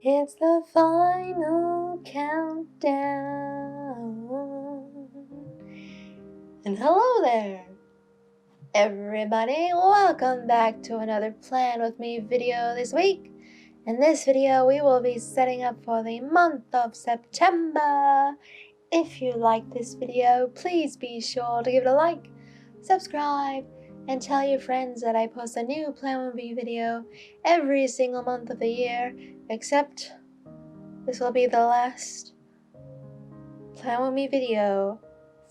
It's the final countdown. And hello there, everybody. Welcome back to another Plan With Me video this week. In this video, we will be setting up for the month of September. If you like this video, please be sure to give it a like, subscribe, and tell your friends that I post a new Plan With Me video every single month of the year, except this will be the last Plan With Me video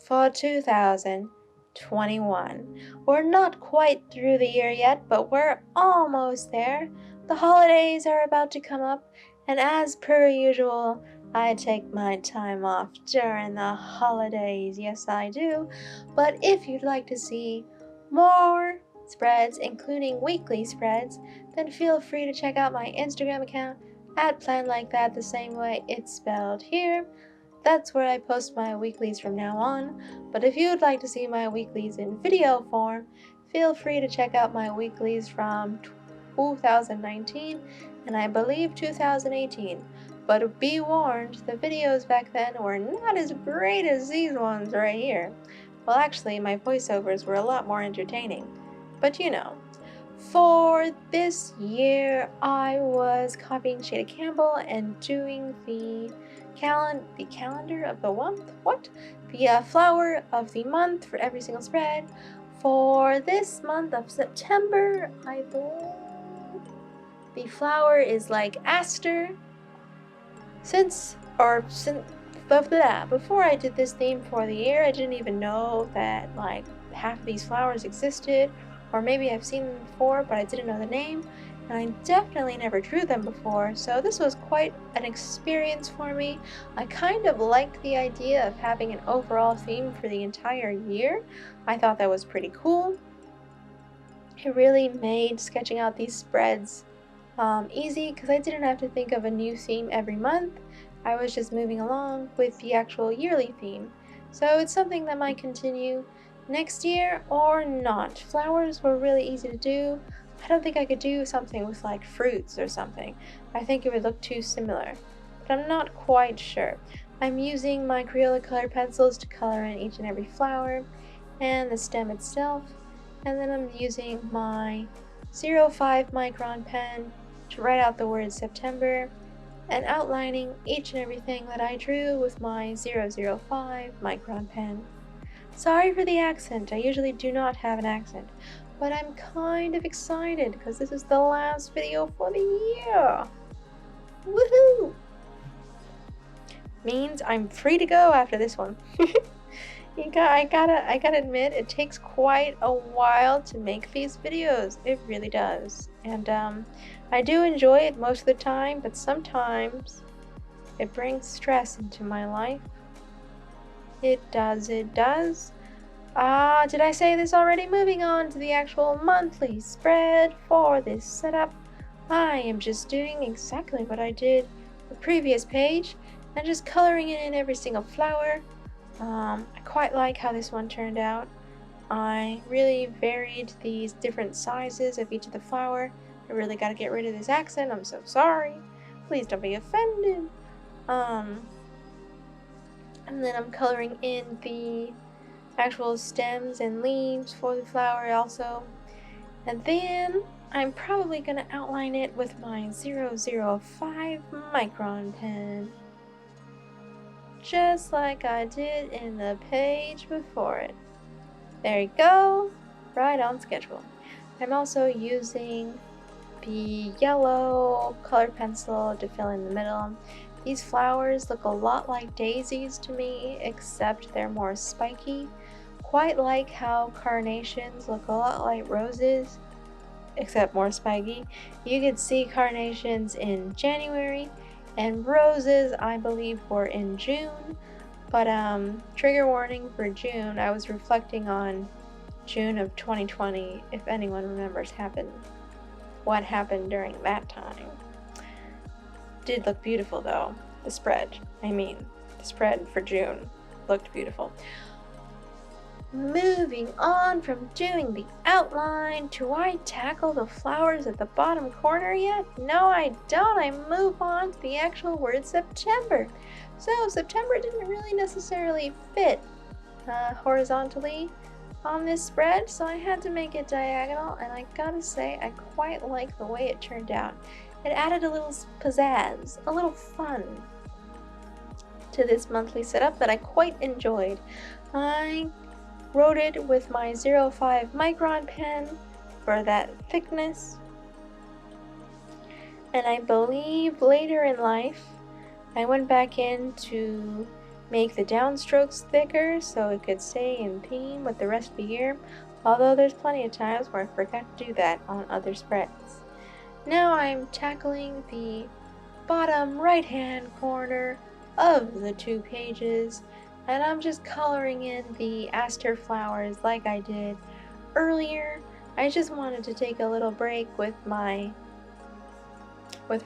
for 2021. We're not quite through the year yet, but we're almost there. The holidays are about to come up, and as per usual, I take my time off during the holidays. Yes, I do. But if you'd like to see more spreads, including weekly spreads, then feel free to check out my Instagram account at Plan Like That, the same way it's spelled here. That's where I post my weeklies from now on. But if you'd like to see my weeklies in video form, feel free to check out my weeklies from 2019 and I believe 2018. But be warned, the videos back then were not as great as these ones right here. Well, actually, my voiceovers were a lot more entertaining. But you know. For this year, I was copying Shada Campbell and doing the calendar of the month. What? The flower of the month for every single spread. For this month of September, I believe the flower is like aster. Before I did this theme for the year, I didn't even know that like half of these flowers existed. Or maybe I've seen them before, but I didn't know the name, and I definitely never drew them before, so this was quite an experience for me. I kind of liked the idea of having an overall theme for the entire year. I thought that was pretty cool. It really made sketching out these spreads easy, because I didn't have to think of a new theme every month. I was just moving along with the actual yearly theme. So it's something that might continue next year or not. Flowers were really easy to do. I don't think I could do something with like fruits or something. I think it would look too similar, but I'm not quite sure. I'm using my Crayola colored pencils to color in each and every flower and the stem itself, and then I'm using my 0.5 micron pen to write out the word September and outlining each and everything that I drew with my 0.05 micron pen. Sorry for the accent, I usually do not have an accent, but I'm kind of excited because this is the last video for the year. Woohoo! Means I'm free to go after this one. I gotta admit, it takes quite a while to make these videos. It really does. And I do enjoy it most of the time, but sometimes it brings stress into my life. It does. Did I say this already? Moving on to the actual monthly spread for this setup. I am just doing exactly what I did the previous page and just coloring it in every single flower. I quite like how this one turned out. I really varied these different sizes of each of the flower. I really gotta get rid of this accent. I'm so sorry. Please don't be offended. And then I'm coloring in the actual stems and leaves for the flower also. And then I'm probably going to outline it with my 0.05 micron pen. Just like I did in the page before it. There you go. Right on schedule. I'm also using the yellow colored pencil to fill in the middle. These flowers look a lot like daisies to me, except they're more spiky. Quite like how carnations look a lot like roses, except more spiky. You could see carnations in January, and roses, I believe, were in June. But trigger warning for June, I was reflecting on June of 2020, if anyone remembers what happened during that time. Did look beautiful though. The spread for June looked beautiful. moving on from doing the outline, do I tackle the flowers at the bottom corner yet? No, I don't. I move on to the actual word September. So September didn't really necessarily fit horizontally on this spread, so I had to make it diagonal, and I gotta say I quite like the way it turned out. It added a little pizzazz, a little fun to this monthly setup that I quite enjoyed. I wrote it with my 05 micron pen for that thickness, and I believe later in life I went back in to make the downstrokes thicker so it could stay in theme with the rest of the year, although there's plenty of times where I forgot to do that on other spreads. Now I'm tackling the bottom right hand corner of the 2 pages, and I'm just coloring in the aster flowers like I did earlier. I just wanted to take a little break with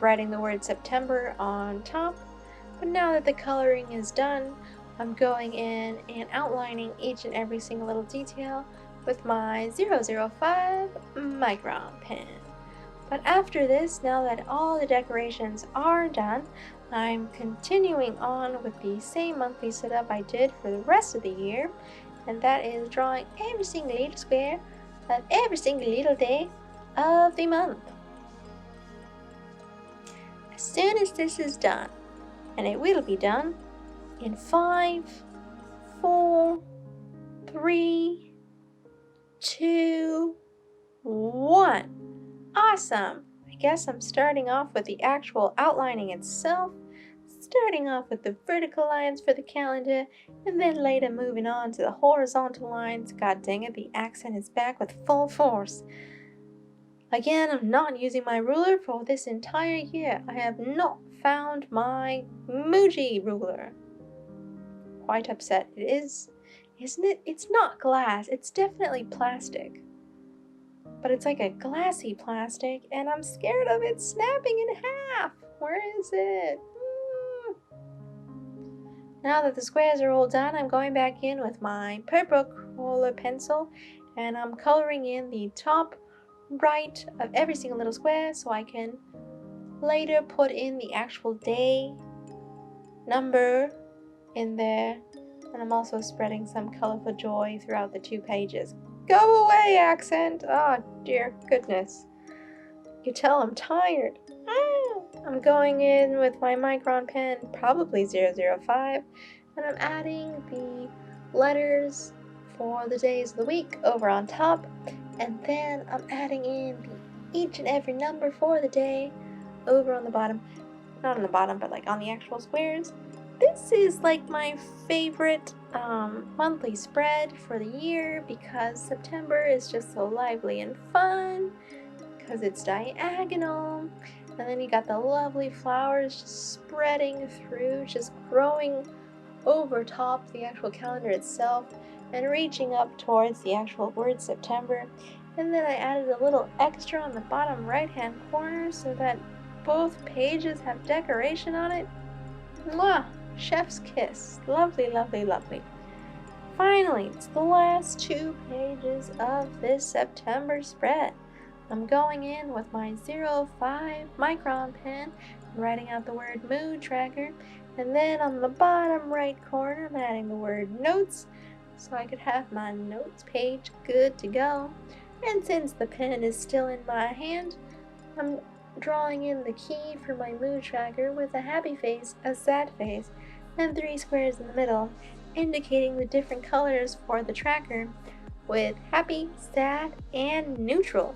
writing the word September on top, but now that the coloring is done, I'm going in and outlining each and every single little detail with my 005 micron pen. But after this, now that all the decorations are done, I'm continuing on with the same monthly setup I did for the rest of the year, and that is drawing every single little square of every single little day of the month. As soon as this is done, and it will be done in 5, 4, 3, 2, 1. Awesome! I guess I'm starting off with the actual outlining itself, starting off with the vertical lines for the calendar, and then later moving on to the horizontal lines. God dang it, the accent is back with full force. Again, I'm not using my ruler for this entire year. I have not found my Muji ruler. Quite upset it is, isn't it? It's not glass, it's definitely plastic. But it's like a glassy plastic, and I'm scared of it snapping in half. Where is it? Now that the squares are all done, I'm going back in with my purple Crayola pencil, and I'm coloring in the top right of every single little square so I can later put in the actual day number in there. And I'm also spreading some colorful joy throughout the 2 pages. Go away, accent! Oh, dear goodness. You tell I'm tired. I'm going in with my micron pen, probably 005, and I'm adding the letters for the days of the week over on top, and then I'm adding in each and every number for the day over on the bottom. Not on the bottom, but like on the actual squares. This is like my favorite monthly spread for the year because September is just so lively and fun because it's diagonal, and then you got the lovely flowers just spreading through, just growing over top the actual calendar itself and reaching up towards the actual word September. And then I added a little extra on the bottom right hand corner so that both pages have decoration on it. Mwah! Chef's kiss. Lovely, lovely, lovely. Finally, it's the last 2 pages of this September spread. I'm going in with my 05 micron pen and writing out the word mood tracker, and then on the bottom right corner I'm adding the word notes so I could have my notes page good to go. And since the pen is still in my hand, I'm drawing in the key for my mood tracker with a happy face, a sad face, and 3 squares in the middle, indicating the different colors for the tracker with happy, sad, and neutral.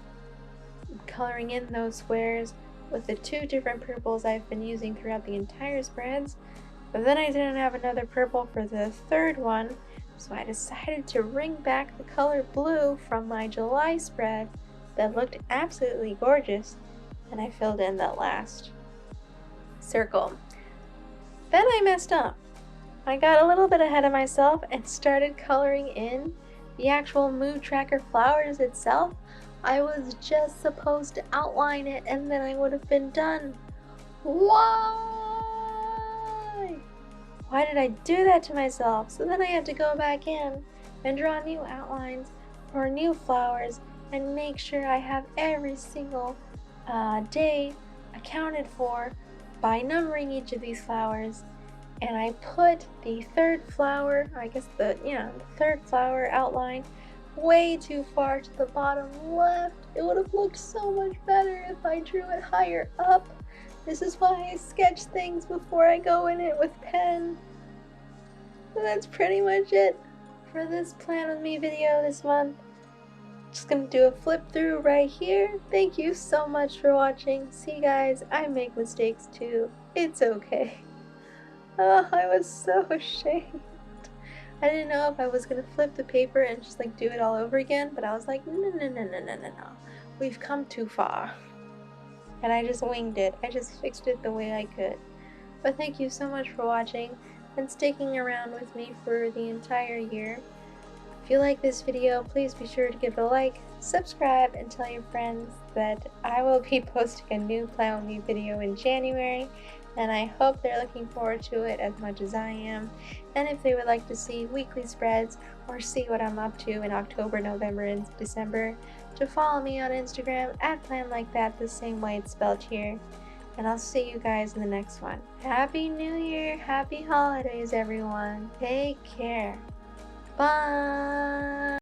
I'm coloring in those squares with the 2 different purples I've been using throughout the entire spreads, but then I didn't have another purple for the 3rd one, so I decided to bring back the color blue from my July spread that looked absolutely gorgeous, and I filled in that last circle. Then I messed up. I got a little bit ahead of myself and started coloring in the actual mood tracker flowers itself. I was just supposed to outline it and then I would have been done. Why? Why did I do that to myself? So then I had to go back in and draw new outlines for new flowers and make sure I have every single day accounted for by numbering each of these flowers. And I put the third flower, I guess the third flower outline way too far to the bottom left. It would have looked so much better if I drew it higher up. This is why I sketch things before I go in it with pen. So that's pretty much it for this Plan With Me video this month. Just gonna do a flip through right here. Thank you so much for watching. See guys, I make mistakes too. It's okay. Oh, I was so ashamed. I didn't know if I was gonna flip the paper and just like do it all over again, but I was like, no. We've come too far. And I just winged it. I just fixed it the way I could. But thank you so much for watching and sticking around with me for the entire year. If you like this video, please be sure to give it a like, subscribe, and tell your friends that I will be posting a new Plan With Me video in January, and I hope they're looking forward to it as much as I am. And if they would like to see weekly spreads or see what I'm up to in October, November, and December, to follow me on Instagram at planlikethat, the same way it's spelled here. And I'll see you guys in the next one. Happy New Year! Happy holidays, everyone! Take care! Bye!